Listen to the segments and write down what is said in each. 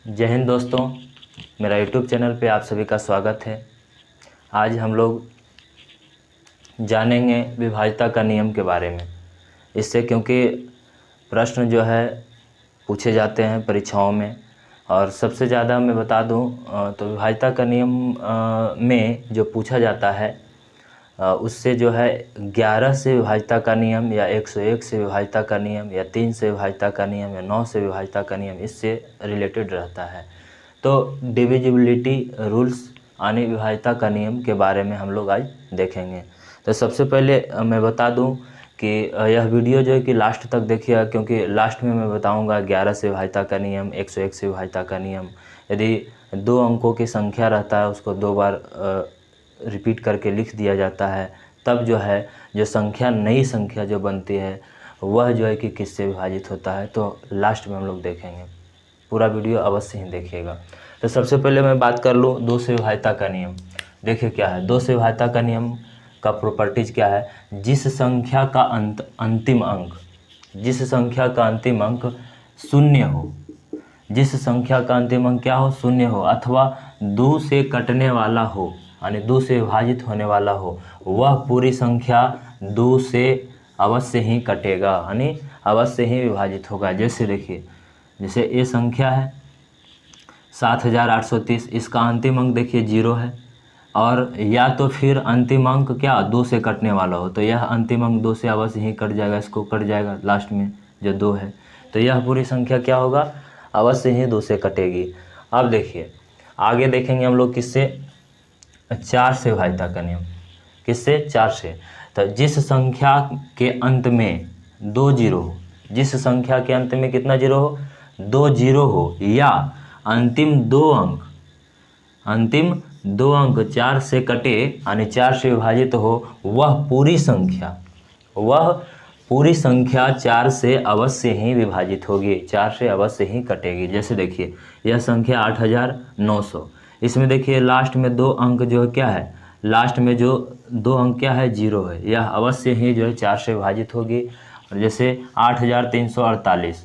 जय हिंद दोस्तों, मेरा यूट्यूब चैनल पे आप सभी का स्वागत है। आज हम लोग जानेंगे विभाज्यता का नियम के बारे में। इससे क्योंकि प्रश्न जो है पूछे जाते हैं परीक्षाओं में, और सबसे ज़्यादा मैं बता दूं तो विभाज्यता का नियम में जो पूछा जाता है उससे जो है 11 से विभाज्यता का नियम या 101 से विभाज्यता का नियम या 3 से विभाज्यता का नियम या 9 से विभाज्यता का नियम इससे रिलेटेड रहता है। तो डिविजिबिलिटी रूल्स यानी विभाज्यता का नियम के बारे में हम लोग आज देखेंगे। तो सबसे पहले मैं बता दूं कि यह वीडियो जो है कि लास्ट तक देखिएगा, क्योंकि लास्ट में मैं बताऊंगा 11 से विभाज्यता का नियम, 101 से विभाज्यता का नियम। यदि 2 अंकों की संख्या रहता है उसको 2 बार रिपीट करके लिख दिया जाता है, तब जो है जो संख्या नई संख्या जो बनती है वह जो है कि किससे विभाजित होता है। तो लास्ट में हम लोग देखेंगे, पूरा वीडियो अवश्य ही देखिएगा। तो सबसे पहले मैं बात कर लूँ 2 से विभाज्यता का नियम। देखिए क्या है 2 से विभाज्यता का नियम का प्रॉपर्टीज क्या है। जिस संख्या का अंतिम अंक शून्य हो, जिस संख्या का अंतिम अंक क्या हो, शून्य हो, अथवा 2 से कटने वाला हो यानी 2 से विभाजित होने वाला हो, वह पूरी संख्या 2 से अवश्य ही कटेगा यानी अवश्य ही विभाजित होगा। जैसे देखिए, जैसे ये संख्या है 7830, इसका अंतिम अंक देखिए 0 है, और या तो फिर अंतिम अंक क्या 2 से कटने वाला हो, तो यह अंतिम अंक 2 से अवश्य ही कट जाएगा, इसको कट जाएगा लास्ट में जो 2 है, तो यह पूरी संख्या क्या होगा, अवश्य ही 2 से कटेगी। अब देखिए आगे देखेंगे हम लोग किससे, 4 से विभाज्यता का नियम। किससे, 4 से। तो जिस संख्या के अंत में 2 जीरो हो, जिस संख्या के अंत में कितना जीरो हो, 2 जीरो हो, या अंतिम दो अंक 4 से कटे यानी 4 से विभाजित हो, वह पूरी संख्या 4 से अवश्य ही विभाजित होगी, 4 से अवश्य ही कटेगी। जैसे देखिए यह संख्या 8900, इसमें देखिए लास्ट में 2 अंक जो है क्या है, लास्ट में जो 2 अंक क्या है, 0 है, यह अवश्य ही जो है 4 से विभाजित होगी। और जैसे 8348,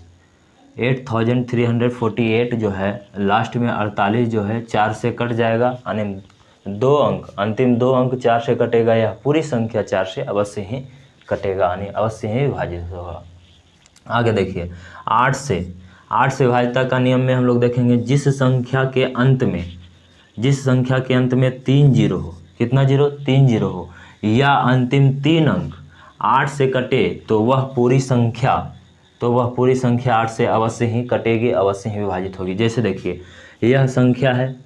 8348 जो है लास्ट में 48 जो है 4 से कट जाएगा यानी 2 अंक, अंतिम 2 अंक 4 से कटेगा, यह पूरी संख्या 4 से अवश्य ही कटेगा यानी अवश्य ही विभाजित होगा। आगे देखिए 8 से विभाज्यता का नियम में हम लोग देखेंगे जिस संख्या के अंत में 3 जीरो हो, कितना जीरो, 3 जीरो हो, या अंतिम 3 अंक 8 से कटे, तो वह पूरी संख्या 8 से अवश्य ही कटेगी, अवश्य ही विभाजित होगी। जैसे देखिए यह संख्या है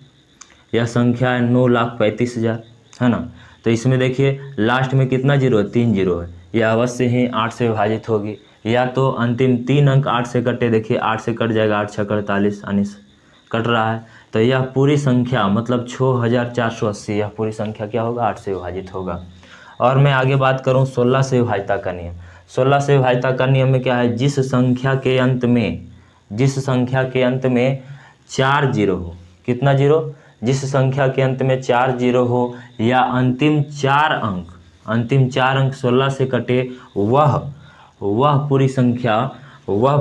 9,35,000 है ना, तो इसमें देखिए लास्ट में कितना जीरो है, 3 जीरो है, यह अवश्य ही 8 से विभाजित होगी। या तो अंतिम 3 अंक 8 से कटे, देखिए 8 से कट जाएगा, 8 छः 48 यानी कट रहा है, तो यह पूरी संख्या मतलब 6480, यह पूरी संख्या क्या होगा, 8 से विभाजित होगा। और मैं आगे बात करूं 16 से विभाज्यता का नियम। 16 से विभाज्यता का नियम में क्या है, जिस संख्या के अंत में 4 जीरो हो, कितना जीरो, जिस संख्या के अंत में 4 जीरो हो, या अंतिम 4 अंक 16 से कटे, वह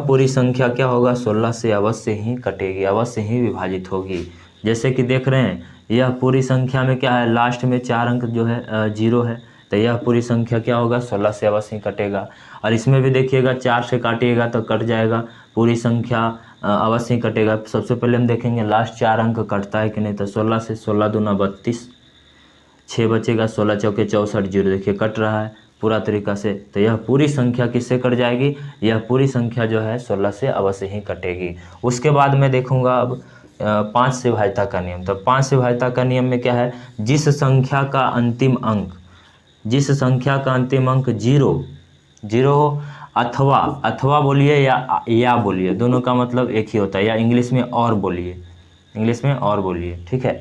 पूरी संख्या क्या होगा, 16 से अवश्य ही कटेगी, अवश्य ही विभाजित होगी। जैसे कि देख रहे हैं यह पूरी संख्या में क्या है, लास्ट में 4 अंक जो है 0 है, तो यह पूरी संख्या क्या होगा, 16 से अवश्य ही कटेगा। और इसमें भी देखिएगा 4 से काटिएगा तो कट जाएगा, पूरी संख्या अवश्य ही कटेगा। सबसे पहले हम देखेंगे लास्ट 4 अंक कटता है कि नहीं, तो 16 से 16 दूना 32, 6 बचेगा, 16 चौके 64, जीरो देखिए कट रहा है पूरा तरीका से, तो यह पूरी संख्या किससे कट जाएगी, यह पूरी संख्या जो है 16 से अवश्य ही कटेगी। उसके बाद मैं देखूंगा अब 5 से विभाज्यता का नियम। तो 5 से विभाज्यता का नियम में क्या है, जिस संख्या का अंतिम अंक 0 हो, अथवा बोलिए या बोलिए, दोनों का मतलब एक ही होता है, या इंग्लिश में और बोलिए, ठीक है।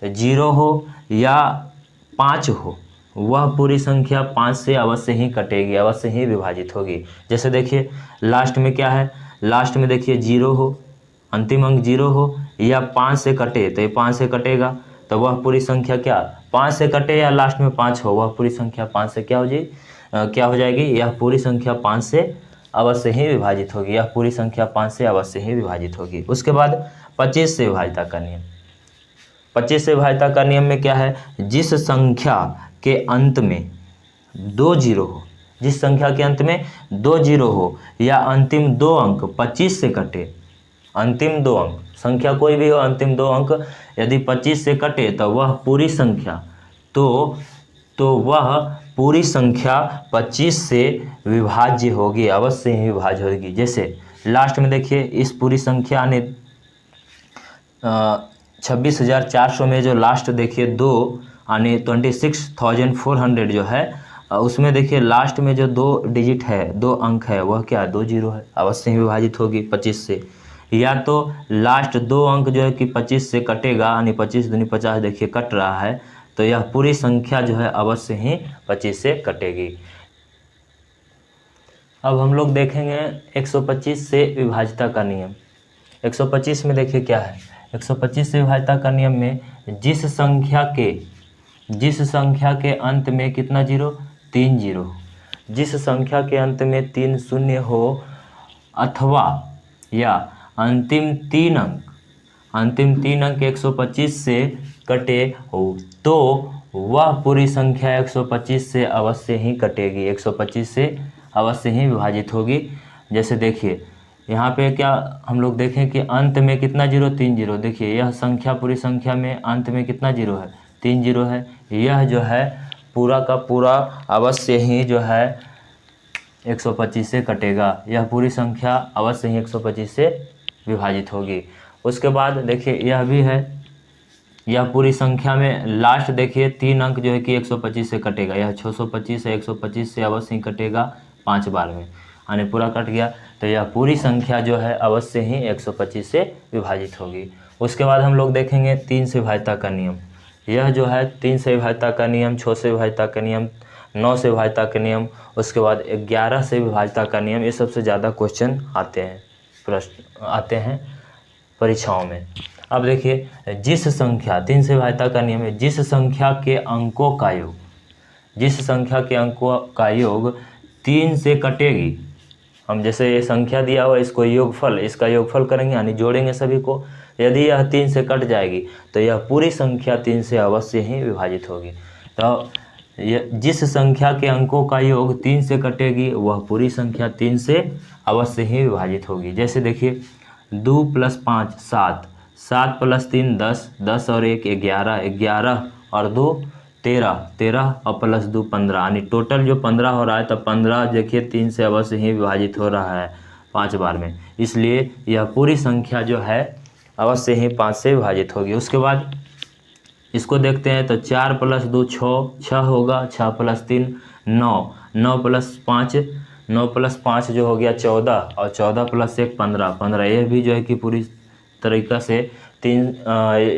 तो 0 हो या 5 हो, वह पूरी संख्या 5 से अवश्य ही कटेगी, अवश्य ही विभाजित होगी। जैसे देखिए लास्ट में क्या है, लास्ट में देखिए 0 हो, अंतिम अंक 0 हो, या 5 से कटे, तो ये 5 से कटेगा, तो वह पूरी संख्या क्या 5 से कटे या लास्ट में 5 हो, वह पूरी संख्या 5 से क्या हो जाएगी, यह पूरी संख्या 5 से अवश्य ही विभाजित होगी। यह पूरी संख्या 5 से अवश्य ही विभाजित होगी। उसके बाद 25 से विभाज्यता का नियम। 25 से विभाज्यता का नियम में क्या है, जिस संख्या के अंत में 2 जीरो हो, जिस संख्या के अंत में 2 जीरो हो या अंतिम 2 अंक 25 से कटे, अंतिम 2 अंक, संख्या कोई भी हो, अंतिम 2 अंक यदि 25 से कटे तो वह पूरी संख्या वह पूरी संख्या 25 से विभाज्य होगी, अवश्य ही विभाज्य होगी। जैसे लास्ट में देखिए, इस पूरी संख्या ने 26,400 में जो लास्ट देखिए 2 यानी 26,400 जो है, उसमें देखिए लास्ट में जो 2 डिजिट है, 2 अंक है, वह क्या है, 2 जीरो है, अवश्य ही विभाजित होगी 25 से। या तो लास्ट 2 अंक जो है कि 25 से कटेगा, यानी 25 दूनी 50 देखिए कट रहा है, तो यह पूरी संख्या जो है अवश्य ही 25 से कटेगी। अब हम लोग देखेंगे 125 से विभाज्यता का नियम। 125 में देखिए क्या है, 125 से विभाज्यता का नियम में जिस संख्या के अंत में कितना जीरो, 3 जीरो, जिस संख्या के अंत में 3 शून्य हो अथवा या अंतिम 3 अंक 125 से कटे हो तो वह पूरी संख्या 125 से अवश्य ही कटेगी, 125 से अवश्य ही विभाजित होगी। जैसे देखिए यहाँ पे क्या हम लोग देखें कि अंत में कितना जीरो, 3 जीरो। देखिए यह संख्या पूरी संख्या में अंत में कितना जीरो है, 3 जीरो है। यह जो है पूरा का पूरा अवश्य ही जो है 125 से कटेगा, यह पूरी संख्या अवश्य ही 125 से विभाजित होगी। उसके बाद देखिए यह भी है, यह पूरी संख्या में लास्ट देखिए 3 अंक जो है कि 125 से कटेगा, यह 625 है, 125 से अवश्य ही कटेगा 5 बार में, यानी पूरा कट गया, तो यह पूरी संख्या जो है अवश्य ही 125 से विभाजित होगी। उसके बाद हम लोग देखेंगे 3 से विभाज्यता का नियम। यह जो है 3 से विभाज्यता का नियम, 6 से विभाज्यता का नियम, 9 से विभाज्यता का नियम, उसके बाद 11 से विभाज्यता का नियम, ये सबसे ज़्यादा क्वेश्चन आते हैं, प्रश्न आते हैं परीक्षाओं में। अब देखिए जिस संख्या, 3 से विभाज्यता का नियम है, जिस संख्या के अंकों का योग, जिस संख्या के अंकों का योग 3 से कटेगी, हम जैसे ये संख्या दिया हुआ इसको योगफल, इसका योगफल करेंगे यानी जोड़ेंगे सभी को, यदि यह 3 से कट जाएगी तो यह पूरी संख्या 3 से अवश्य ही विभाजित होगी। तो जिस संख्या के अंकों का योग 3 से कटेगी वह पूरी संख्या 3 से अवश्य ही विभाजित होगी। जैसे देखिए 2 + 5 7, 7 + 3 10, 10 और 1 11, 11 और 2 13, 13 और +2 15, यानी टोटल जो 15 हो रहा है, तो 15 देखिए 3 से अवश्य ही विभाजित हो रहा है 5 बार में, इसलिए यह पूरी संख्या जो है अवश्य ही 5 से विभाजित होगी। उसके बाद इसको देखते हैं तो 4 + 2 6 होगा, 6 + 3 9, 9 + 5 9 + 5 जो हो गया 14 और 14 + 1 15, यह भी जो है कि पूरी तरीक़ा से 3,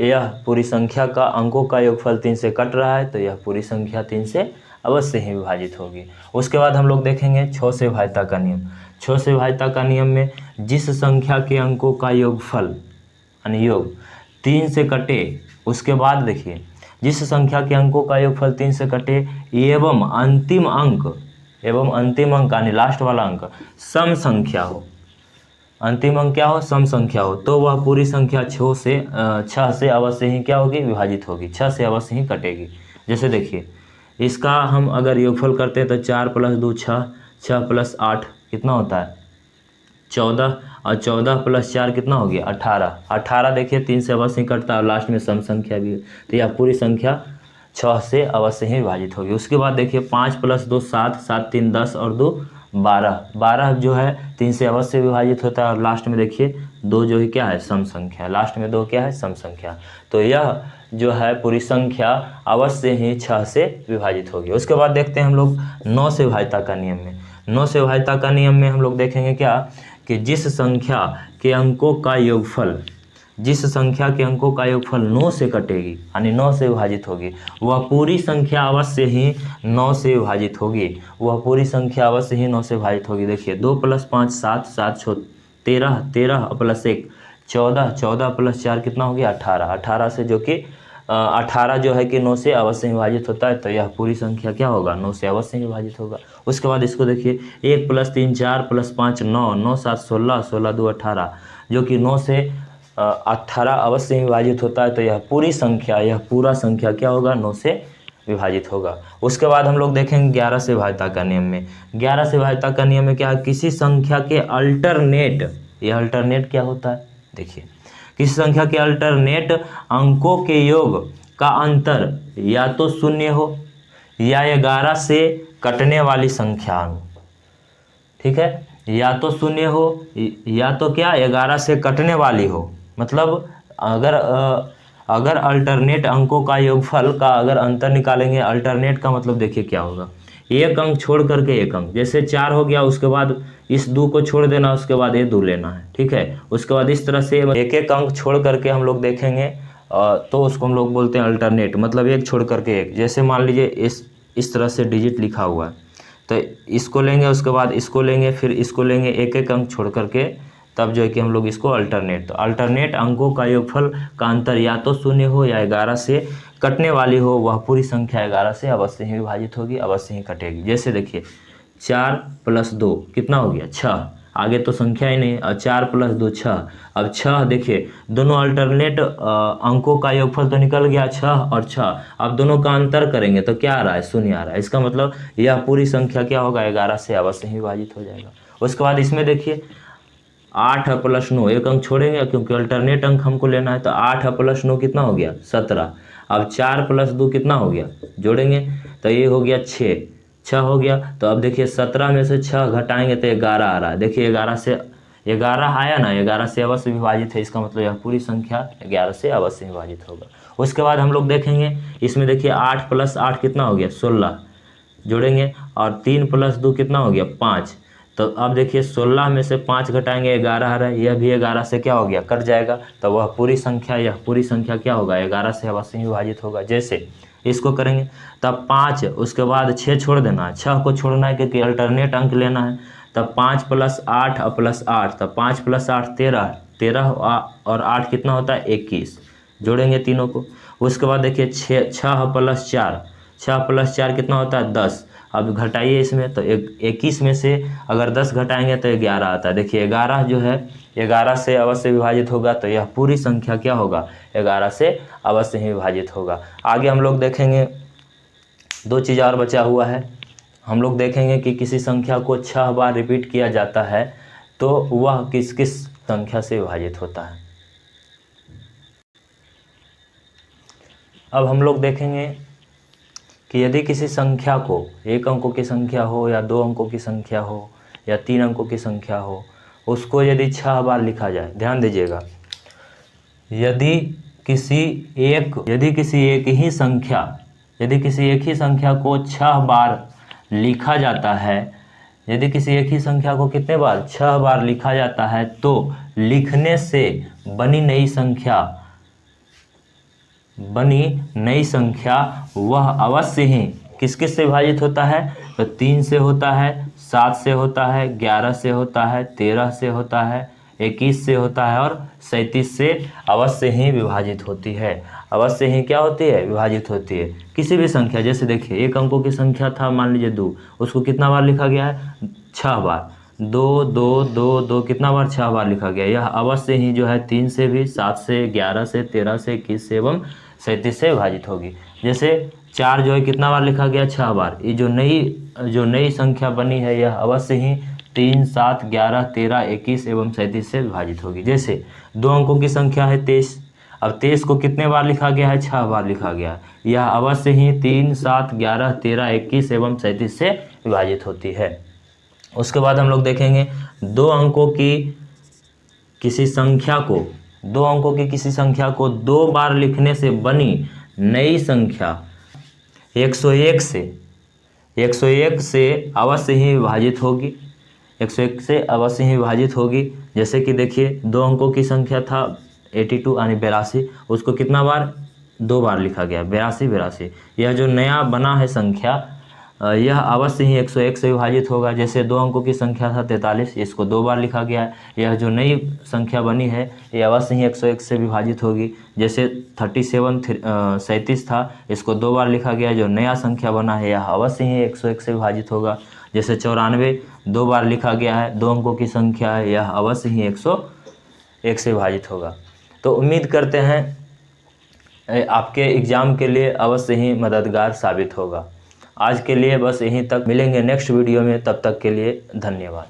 यह पूरी संख्या का अंकों का योगफल 3 से कट रहा है, तो यह पूरी संख्या 3 से अवश्य ही विभाजित होगी। उसके बाद हम लोग देखेंगे 6 से विभाज्यता का नियम। 6 से विभाज्यता का नियम में जिस संख्या के अंकों का योगफल यानी योग 3 से कटे, उसके बाद देखिए जिस संख्या के अंकों का योगफल 3 से कटे एवं अंतिम अंक यानी लास्ट वाला अंक सम संख्या हो, अंतिम अंक क्या हो, सम संख्या हो, तो वह पूरी संख्या 6 से अवश्य ही क्या होगी, विभाजित होगी, 6 से अवश्य ही कटेगी। जैसे देखिए इसका हम अगर योगफल करते हैं तो 4 + 2 6, 6 + 8 कितना होता है 14, और 14 + 4 कितना हो गया 18, 18 देखिए 3 से अवश्य ही कटता है और लास्ट में सम संख्या भी है, तो यह पूरी संख्या 6 से अवश्य ही विभाजित होगी। उसके बाद देखिए 5 + 2 7, 7 3 10 और 2 12, 12 जो है 3 से अवश्य विभाजित होता है और लास्ट में देखिए 2 जो है क्या है सम संख्या, लास्ट में 2 क्या है सम संख्या, तो यह जो है पूरी संख्या अवश्य ही 6 से विभाजित होगी। उसके बाद देखते हैं हम लोग 9 से विभाज्यता का नियम में। 9 से विभाज्यता का नियम में हम लोग देखेंगे क्या कि जिस संख्या के अंकों का योगफल 9 से कटेगी यानी 9 से विभाजित होगी, वह पूरी संख्या अवश्य ही 9 से विभाजित होगी, वह पूरी संख्या अवश्य ही 9 से विभाजित होगी। देखिए 2 + 5 7, 7 6 13, 13 + 1 14, 14 + 4 कितना हो गया 18, 18 से जो कि 18 जो है कि 9 से अवश्य ही विभाजित होता है, तो यह पूरी संख्या क्या होगा, 9 से अवश्य ही विभाजित होगा। उसके बाद इसको देखिए, 1 + 3 4 + 5 9, 9 7 16, 16 2 18, जो कि 9 से 18 अवश्य ही विभाजित होता है, तो यह पूरी संख्या, यह पूरा संख्या क्या होगा, 9 से विभाजित होगा। उसके बाद हम लोग देखेंगे 11 से विभाज्यता का नियम में। 11 से विभाज्यता का नियम में क्या है, किसी संख्या के अल्टरनेट, यह अल्टरनेट क्या होता है, देखिए, किसी संख्या के अल्टरनेट अंकों के योग का अंतर या तो 0 हो या 11 से कटने वाली संख्या हो, ठीक है, या तो 0 हो या तो क्या 11 से कटने वाली हो। मतलब अगर अल्टरनेट अंकों का योगफल का अगर अंतर निकालेंगे, अल्टरनेट का मतलब देखिए क्या होगा, एक अंक छोड़ करके एक अंक, जैसे 4 हो गया, उसके बाद इस 2 को छोड़ देना, उसके बाद ये 2 लेना है, ठीक है। उसके बाद इस तरह से एक एक अंक छोड़ करके हम लोग देखेंगे, तो उसको हम लोग बोलते हैं अल्टरनेट, मतलब एक छोड़ करके एक। जैसे मान लीजिए इस तरह से डिजिट लिखा हुआ है, तो इसको लेंगे, उसके बाद इसको लेंगे, फिर इसको लेंगे, एक एक अंक छोड़ करके, तब जो है कि हम लोग इसको अल्टरनेट, तो अल्टरनेट अंकों का योगफल का अंतर या तो 0 हो या 11 से कटने वाली हो, वह पूरी संख्या 11 से अवश्य ही विभाजित होगी, अवश्य ही कटेगी। जैसे देखिए 4 + 2 कितना हो गया, 6, आगे तो संख्या ही नहीं, और 4 + 2 6। अब 6 देखिए, दोनों अल्टरनेट अंकों का योगफल तो निकल गया 6 और 6, अब दोनों का अंतर करेंगे तो क्या आ रहा है, 0 आ रहा है। इसका मतलब यह पूरी संख्या क्या होगा, 11 से अवश्य ही विभाजित हो जाएगा। उसके बाद इसमें देखिए 8 + 9, एक अंक छोड़ेंगे क्योंकि अल्टरनेट अंक हमको लेना है, तो 8 + 9 कितना हो गया, 17। अब 4 + 2 कितना हो गया, जोड़ेंगे तो ये हो गया 6 हो गया। तो अब देखिए 17 में से 6 घटाएंगे तो 11 आ रहा है। देखिए 11 से 11 आया ना, 11 से अवश्य विभाजित है, इसका मतलब यह पूरी संख्या 11 से अवश्य विभाजित होगा। उसके बाद हम लोग देखेंगे, इसमें देखिए 8 + 8 कितना हो गया, 16, जोड़ेंगे, और 3 + 2 कितना हो गया, 5। तो अब देखिए 16 में से 5 घटाएंगे, 11 आ रहा है, यह भी 11 से क्या हो गया, कट जाएगा, तो वह पूरी संख्या, यह पूरी संख्या क्या होगा, 11 से अवश्य ही विभाजित होगा। जैसे इसको करेंगे तब 5, उसके बाद 6 छोड़ देना है, 6 को छोड़ना है क्योंकि अल्टरनेट अंक लेना है, तब 5 + 8 + 8, तब 5 + 8 13, 13 और 8 कितना होता है, 21, जोड़ेंगे तीनों को। उसके बाद देखिए 6 + 4, 6 + 4 कितना होता है, 10। अब घटाइए इसमें, तो 21 में से अगर 10 घटाएंगे तो 11 आता है। देखिए 11 जो है 11 से अवश्य विभाजित होगा, तो यह पूरी संख्या क्या होगा, 11 से अवश्य ही विभाजित होगा। आगे हम लोग देखेंगे 2 चीज़ और बचा हुआ है। हम लोग देखेंगे कि किसी संख्या को 6 बार रिपीट किया जाता है तो वह किस किस संख्या से विभाजित होता है। अब हम लोग देखेंगे कि यदि किसी संख्या को 1 अंकों की संख्या हो या 2 अंकों की संख्या हो या 3 अंकों की संख्या हो, उसको यदि 6 बार लिखा जाए, ध्यान दीजिएगा, यदि किसी एक ही संख्या को 6 बार लिखा जाता है, यदि किसी एक ही संख्या को कितने बार, 6 बार लिखा जाता है, तो लिखने से बनी नई संख्या वह अवश्य ही किस किस से विभाजित होता है, तो 3 से होता है, 7 से होता है, 11 से होता है, 13 से होता है, 21 से होता है और 37 से अवश्य ही विभाजित होती है। अवश्य ही क्या होती है, विभाजित होती है। किसी भी संख्या, जैसे देखिए 1 अंकों की संख्या था, मान लीजिए 2, उसको कितना बार लिखा गया है, 6 बार, 2 2 2 2 कितना बार, 6 बार लिखा गया। यह अवश्य ही जो है 3 से भी, 7 से, 11 से, 13 से, 21 से एवं 37 से विभाजित होगी। जैसे 4 जो है कितना बार लिखा गया, 6 बार। ये जो नई संख्या बनी है, यह अवश्य ही 3 7 11 13 21 एवं 37 से विभाजित होगी। जैसे 2 अंकों की संख्या है 23, अब 23 को कितने बार लिखा गया है, 6 बार लिखा गया है। यह अवश्य ही 3 7 11 13 21 एवं 37 से विभाजित होती है। उसके बाद हम लोग देखेंगे 2 अंकों की किसी संख्या को 2 बार लिखने से बनी नई संख्या 101 से अवश्य ही विभाजित होगी, 101 से अवश्य ही विभाजित होगी। जैसे कि देखिए 2 अंकों की संख्या था 82 यानी 82, उसको कितना बार, 2 बार लिखा गया, 82। यह जो नया बना है संख्या यह अवश्य ही 101 से विभाजित होगा। जैसे 2 अंकों की संख्या था 43, इसको 2 बार लिखा गया है। यह जो नई संख्या बनी है ये अवश्य ही 101 से विभाजित होगी। जैसे 37 था, इसको 2 बार लिखा गया है। जो नया संख्या बना है यह अवश्य ही 101 से विभाजित होगा। जैसे 94 2 बार लिखा गया है, 2 अंकों की संख्या है, यह अवश्य ही 101 से विभाजित होगा। तो उम्मीद करते हैं आपके एग्ज़ाम के लिए अवश्य ही मददगार साबित होगा। आज के लिए बस यहीं तक, मिलेंगे नेक्स्ट वीडियो में, तब तक के लिए धन्यवाद।